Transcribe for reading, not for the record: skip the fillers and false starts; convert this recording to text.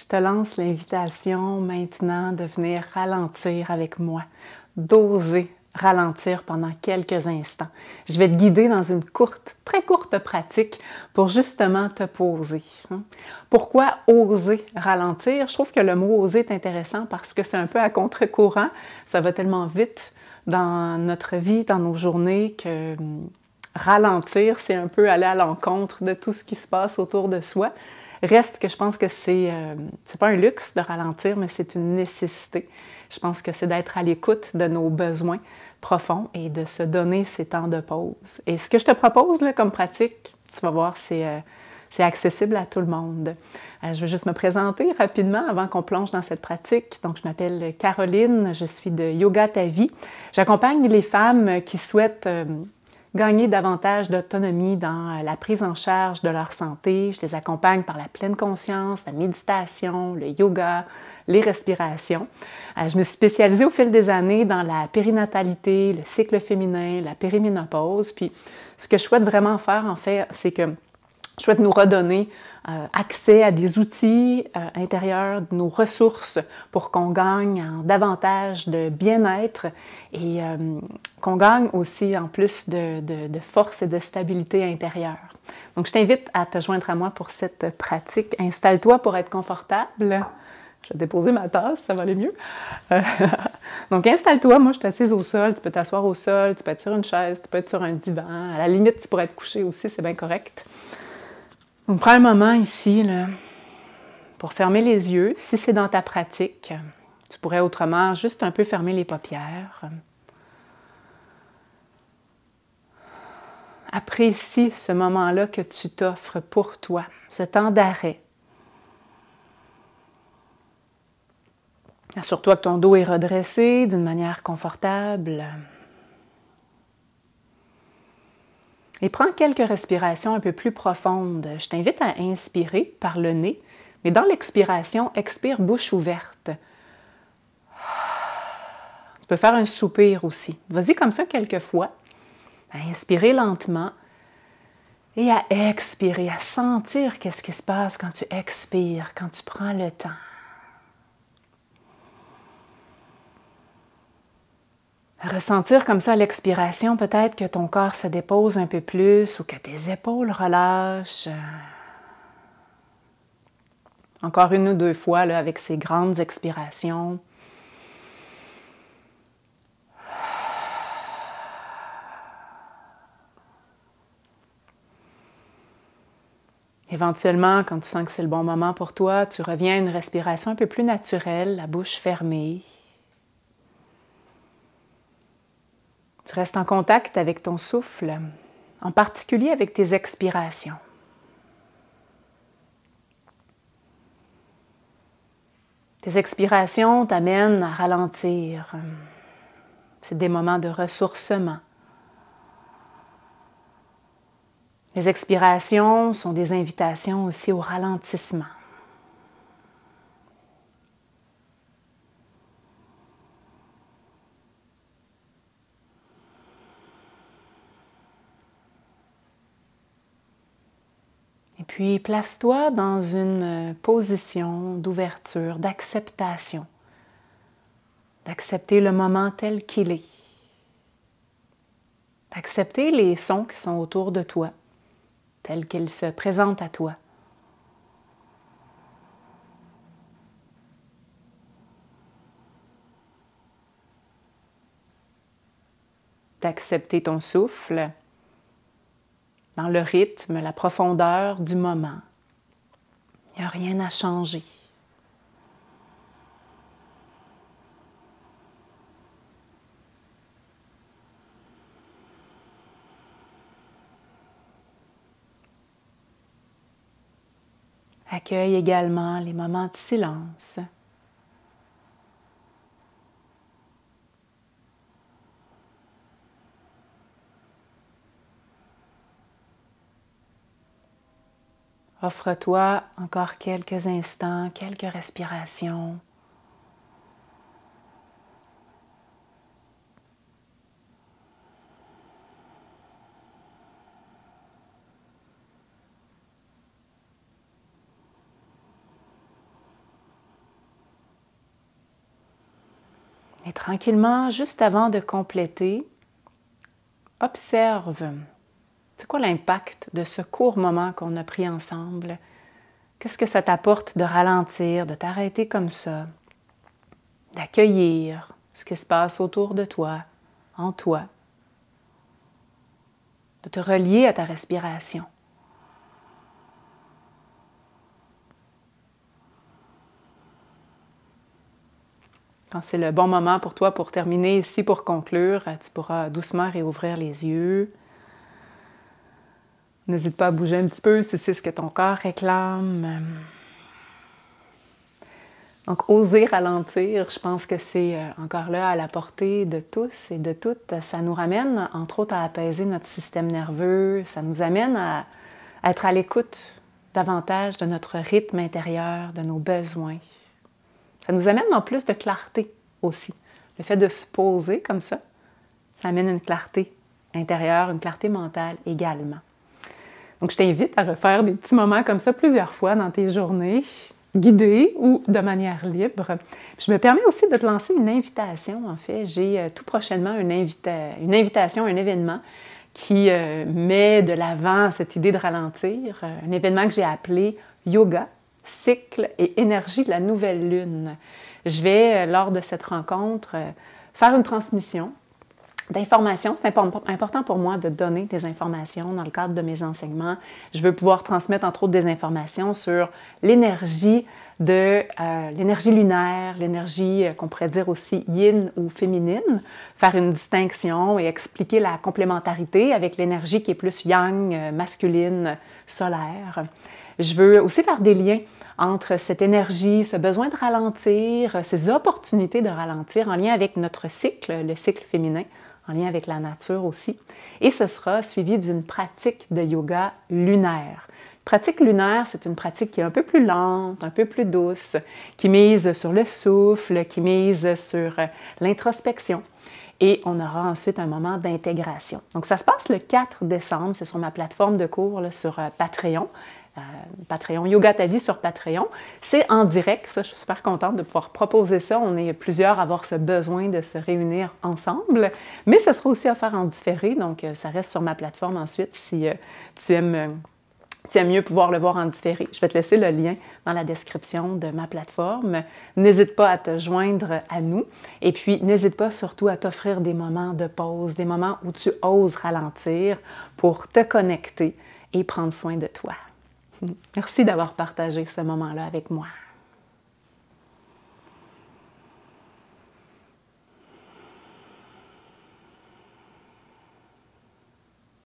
Je te lance l'invitation maintenant de venir ralentir avec moi, d'oser ralentir pendant quelques instants. Je vais te guider dans une courte, très courte pratique pour justement te poser. Pourquoi oser ralentir? Je trouve que le mot oser est intéressant parce que c'est un peu à contre-courant. Ça va tellement vite dans notre vie, dans nos journées, que ralentir, c'est un peu aller à l'encontre de tout ce qui se passe autour de soi. Reste que je pense que c'est pas un luxe de ralentir, mais c'est une nécessité. Je pense que c'est d'être à l'écoute de nos besoins profonds et de se donner ces temps de pause. Et ce que je te propose là, comme pratique, tu vas voir, c'est accessible à tout le monde. Je vais juste me présenter rapidement avant qu'on plonge dans cette pratique. Donc, je m'appelle Caroline, je suis de Yoga Ta Vie. J'accompagne les femmes qui souhaitent gagner davantage d'autonomie dans la prise en charge de leur santé. Je les accompagne par la pleine conscience, la méditation, le yoga, les respirations. Je me suis spécialisée au fil des années dans la périnatalité, le cycle féminin, la périménopause. Puis, ce que je souhaite vraiment faire, en fait, c'est que je souhaite nous redonner accès à des outils intérieurs, nos ressources pour qu'on gagne en davantage de bien-être et qu'on gagne aussi en plus de force et de stabilité intérieure. Donc, je t'invite à te joindre à moi pour cette pratique. Installe-toi pour être confortable. Je vais déposer ma tasse, ça va aller mieux. Donc, installe-toi. Moi, je suis assise au sol. Tu peux t'asseoir au sol, tu peux être sur une chaise, tu peux être sur un divan. À la limite, tu pourrais être couché aussi, c'est bien correct. Donc, prends un moment ici là, pour fermer les yeux. Si c'est dans ta pratique, tu pourrais autrement juste un peu fermer les paupières. Apprécie ce moment-là que tu t'offres pour toi, ce temps d'arrêt. Assure-toi que ton dos est redressé d'une manière confortable. Et prends quelques respirations un peu plus profondes. Je t'invite à inspirer par le nez, mais dans l'expiration, expire bouche ouverte. Tu peux faire un soupir aussi. Vas-y comme ça quelques fois. À inspirer lentement et à expirer, à sentir qu'est-ce qui se passe quand tu expires, quand tu prends le temps. À ressentir comme ça à l'expiration, peut-être que ton corps se dépose un peu plus ou que tes épaules relâchent. Encore une ou deux fois là, avec ces grandes expirations. Éventuellement, quand tu sens que c'est le bon moment pour toi, tu reviens à une respiration un peu plus naturelle, la bouche fermée. Tu restes en contact avec ton souffle, en particulier avec tes expirations. Tes expirations t'amènent à ralentir. C'est des moments de ressourcement. Les expirations sont des invitations aussi au ralentissement. Et puis, place-toi dans une position d'ouverture, d'acceptation, d'accepter le moment tel qu'il est, d'accepter les sons qui sont autour de toi, tels qu'ils se présentent à toi. D'accepter ton souffle dans le rythme, la profondeur du moment. Il n'y a rien à changer. Accueille également les moments de silence. Offre-toi encore quelques instants, quelques respirations. Et tranquillement, juste avant de compléter, observe. C'est quoi l'impact de ce court moment qu'on a pris ensemble? Qu'est-ce que ça t'apporte de ralentir, de t'arrêter comme ça, d'accueillir ce qui se passe autour de toi, en toi, de te relier à ta respiration? Quand c'est le bon moment pour toi pour terminer ici, pour conclure, tu pourras doucement réouvrir les yeux. N'hésite pas à bouger un petit peu si c'est ce que ton corps réclame. Donc, oser ralentir, je pense que c'est encore là à la portée de tous et de toutes. Ça nous ramène, entre autres, à apaiser notre système nerveux. Ça nous amène à être à l'écoute davantage de notre rythme intérieur, de nos besoins. Ça nous amène en plus de clarté aussi. Le fait de se poser comme ça amène une clarté intérieure, une clarté mentale également. Donc, je t'invite à refaire des petits moments comme ça plusieurs fois dans tes journées, guidées ou de manière libre. Je me permets aussi de te lancer une invitation, en fait. J'ai tout prochainement une invitation, un événement qui met de l'avant cette idée de ralentir. Un événement que j'ai appelé « Yoga, cycle et énergie de la nouvelle lune ». Je vais, lors de cette rencontre, faire une transmission d'informations. C'est important pour moi de donner des informations dans le cadre de mes enseignements. Je veux pouvoir transmettre, entre autres, des informations sur l'énergie l'énergie lunaire, l'énergie qu'on pourrait dire aussi yin ou féminine, faire une distinction et expliquer la complémentarité avec l'énergie qui est plus yang, masculine, solaire. Je veux aussi faire des liens entre cette énergie, ce besoin de ralentir, ces opportunités de ralentir en lien avec notre cycle, le cycle féminin, en lien avec la nature aussi. Et ce sera suivi d'une pratique de yoga lunaire. Pratique lunaire, c'est une pratique qui est un peu plus lente, un peu plus douce, qui mise sur le souffle, qui mise sur l'introspection. Et on aura ensuite un moment d'intégration. Donc, ça se passe le 4 décembre. C'est sur ma plateforme de cours là, sur Patreon. Patreon, Yoga Ta Vie sur Patreon. C'est en direct, ça, je suis super contente de pouvoir proposer ça. On est plusieurs à avoir ce besoin de se réunir ensemble, mais ça sera aussi à faire en différé, donc ça reste sur ma plateforme ensuite si tu aimes mieux pouvoir le voir en différé. Je vais te laisser le lien dans la description de ma plateforme. N'hésite pas à te joindre à nous et puis n'hésite pas surtout à t'offrir des moments de pause, des moments où tu oses ralentir pour te connecter et prendre soin de toi. Merci d'avoir partagé ce moment-là avec moi.